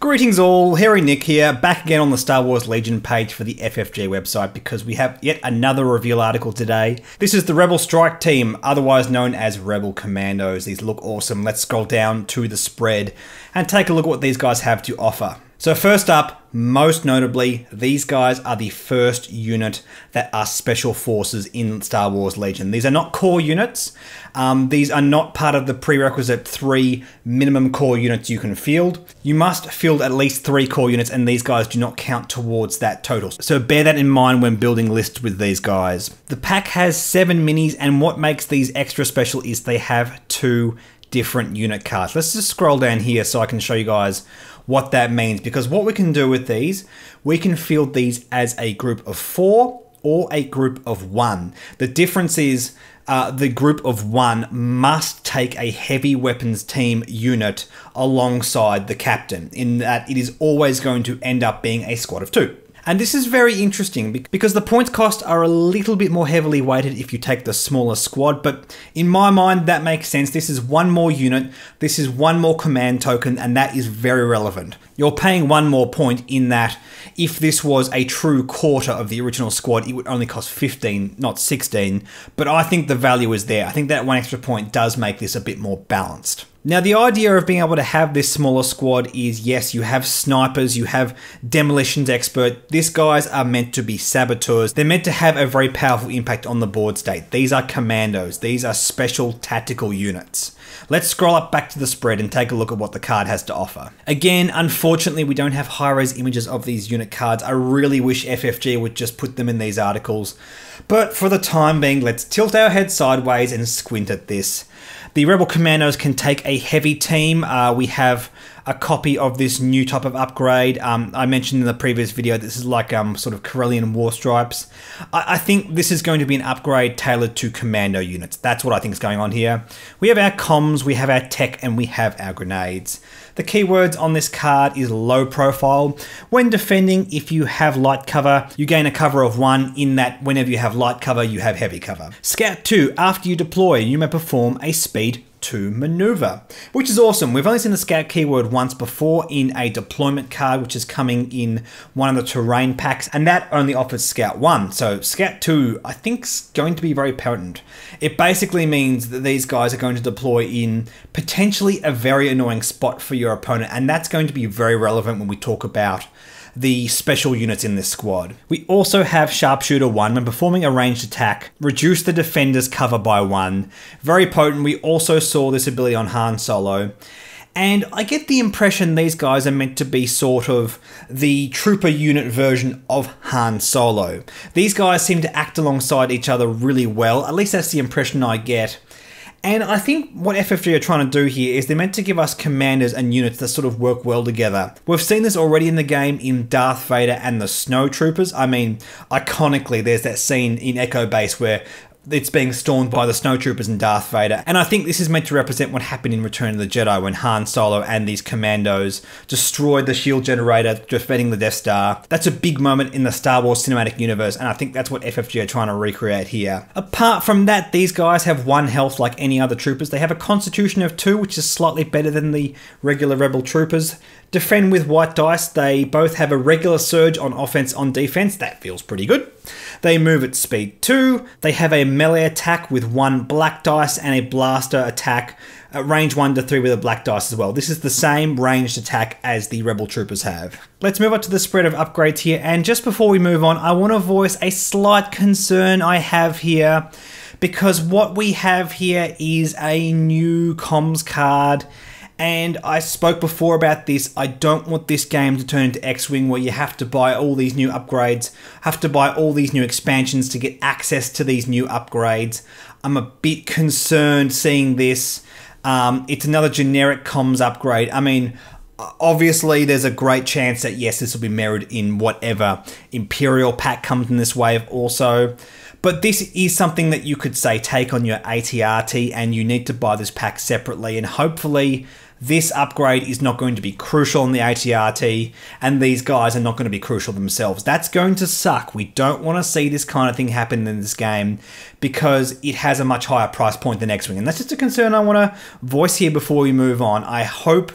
Greetings all, Harry Nick here, back again on the Star Wars Legion page for the FFG website because we have yet another reveal article today. This is the Rebel Strike Team, otherwise known as Rebel Commandos. These look awesome. Let's scroll down to the spread and take a look at what these guys have to offer. So first up, most notably, these guys are the first unit that are special forces in Star Wars Legion. These are not core units. These are not part of the prerequisite 3 minimum core units you can field. You must field at least 3 core units, and these guys do not count towards that total. So bear that in mind when building lists with these guys. The pack has 7 minis, and what makes these extra special is they have 2 different unit cards. Let's just scroll down here so I can show you guys what that means, because what we can do with these, we can field these as a group of 4 or a group of 1. The difference is the group of 1 must take a heavy weapons team unit alongside the captain, in that it is always going to end up being a squad of 2. And this is very interesting because the points cost are a little bit more heavily weighted if you take the smaller squad, but in my mind that makes sense. This is 1 more unit, this is 1 more command token, and that is very relevant. You're paying 1 more point in that if this was a true quarter of the original squad, it would only cost 15, not 16, but I think the value is there. I think that 1 extra point does make this a bit more balanced. Now, the idea of being able to have this smaller squad is, yes, you have snipers, you have demolitions expert. These guys are meant to be saboteurs. They're meant to have a very powerful impact on the board state. These are commandos. These are special tactical units. Let's scroll up back to the spread and take a look at what the card has to offer. Again, unfortunately, we don't have high-res images of these unit cards. I really wish FFG would just put them in these articles. But for the time being, let's tilt our head sideways and squint at this. The Rebel Commandos can take a heavy team. We have a copy of this new type of upgrade. I mentioned in the previous video, this is like sort of Corellian war stripes. I think this is going to be an upgrade tailored to commando units. That's what I think is going on here. We have our comms, we have our tech, and we have our grenades. The keywords on this card is low profile. When defending, if you have light cover, you gain a cover of 1, in that whenever you have light cover, you have heavy cover. Scout 2, after you deploy, you may perform a speed 2 maneuver, which is awesome. We've only seen the scout keyword once before in a deployment card, which is coming in one of the terrain packs, and that only offers scout 1. So scout 2, I think, is going to be very potent. It basically means that these guys are going to deploy in potentially a very annoying spot for your opponent, and that's going to be very relevant when we talk about the special units in this squad. We also have Sharpshooter 1. When performing a ranged attack, reduce the defender's cover by 1. Very potent. We also saw this ability on Han Solo. And I get the impression these guys are meant to be sort of the trooper unit version of Han Solo. These guys seem to act alongside each other really well. At least that's the impression I get. And I think what FFG are trying to do here is they're meant to give us commanders and units that sort of work well together. We've seen this already in the game in Darth Vader and the Snow Troopers. I mean, iconically, there's that scene in Echo Base where it's being stormed by the Snow Troopers and Darth Vader. And I think this is meant to represent what happened in Return of the Jedi when Han Solo and these commandos destroyed the shield generator, defending the Death Star. That's a big moment in the Star Wars cinematic universe, and I think that's what FFG are trying to recreate here. Apart from that, these guys have 1 health like any other troopers. They have a constitution of 2, which is slightly better than the regular Rebel troopers. Defend with white dice. They both have a regular surge on offense, on defense. That feels pretty good. They move at speed 2. They have a melee attack with 1 black dice and a blaster attack at range 1 to 3 with a black dice as well. This is the same ranged attack as the Rebel Troopers have. Let's move on to the spread of upgrades here. And just before we move on, I want to voice a slight concern I have here, because what we have here is a new comms card. And I spoke before about this. I don't want this game to turn into X-Wing where you have to buy all these new upgrades, have to buy all these new expansions to get access to these new upgrades. I'm a bit concerned seeing this. It's another generic comms upgrade. I mean, obviously there's a great chance that yes, this will be mirrored in whatever Imperial pack comes in this wave also. But this is something that you could say take on your ATRT, and you need to buy this pack separately, and hopefully this upgrade is not going to be crucial in the ATRT, and these guys are not going to be crucial themselves. That's going to suck. We don't want to see this kind of thing happen in this game because it has a much higher price point than X-Wing, and that's just a concern I want to voice here before we move on. I hope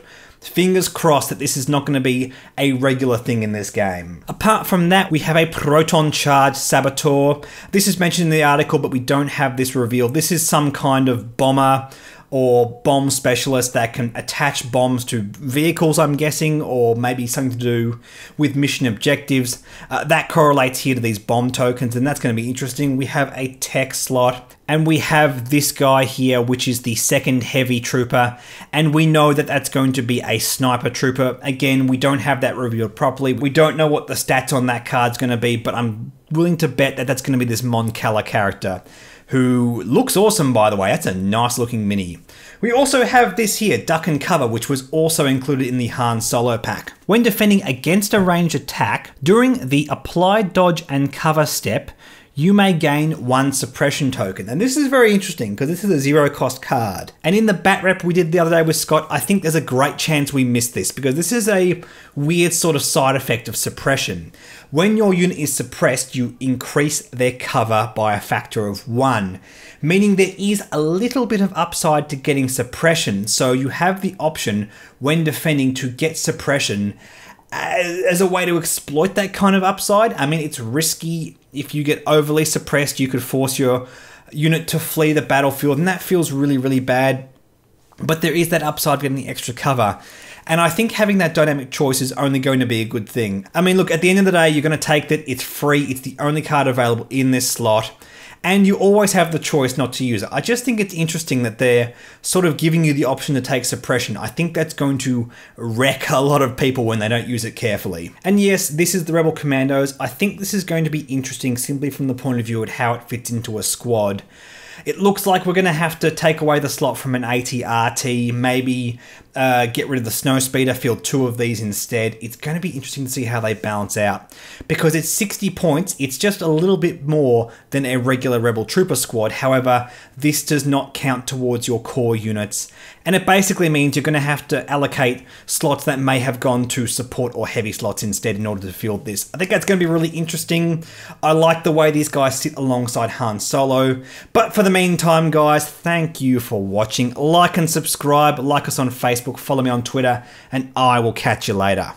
Fingers crossed that this is not going to be a regular thing in this game. Apart from that, we have a proton charge saboteur. This is mentioned in the article, but we don't have this revealed. This is some kind of bomber or bomb specialist that can attach bombs to vehicles, I'm guessing, or maybe something to do with mission objectives. That correlates here to these bomb tokens, and that's going to be interesting. We have a tech slot, and we have this guy here, which is the second heavy trooper, and we know that that's going to be a sniper trooper. Again, we don't have that revealed properly. We don't know what the stats on that card's going to be, but I'm willing to bet that that's going to be this Mon Cala character, who looks awesome, by the way. That's a nice looking mini. We also have this here, Duck and Cover, which was also included in the Han Solo pack. When defending against a ranged attack, during the applied dodge and cover step, you may gain 1 suppression token. And this is very interesting because this is a 0 cost card. And in the bat rep we did the other day with Scott, I think there's a great chance we missed this because this is a weird sort of side effect of suppression. When your unit is suppressed, you increase their cover by a factor of 1, meaning there is a little bit of upside to getting suppression. So you have the option when defending to get suppression as a way to exploit that kind of upside. I mean, it's risky. If you get overly suppressed, you could force your unit to flee the battlefield, and that feels really, really bad. But there is that upside getting the extra cover. And I think having that dynamic choice is only going to be a good thing. I mean, look, at the end of the day, you're going to take that. It's free. It's the only card available in this slot. And you always have the choice not to use it. I just think it's interesting that they're sort of giving you the option to take suppression. I think that's going to wreck a lot of people when they don't use it carefully. And yes, this is the Rebel Commandos. I think this is going to be interesting simply from the point of view of how it fits into a squad. It looks like we're going to have to take away the slot from an AT-RT, maybe get rid of the Snowspeeder, field 2 of these instead. It's going to be interesting to see how they balance out. Because it's 60 points, it's just a little bit more than a regular Rebel Trooper squad. However, this does not count towards your core units. And it basically means you're going to have to allocate slots that may have gone to support or heavy slots instead in order to field this. I think that's going to be really interesting. I like the way these guys sit alongside Han Solo. But for the meantime, guys, thank you for watching. Like and subscribe. Like us on Facebook. Follow me on Twitter. And I will catch you later.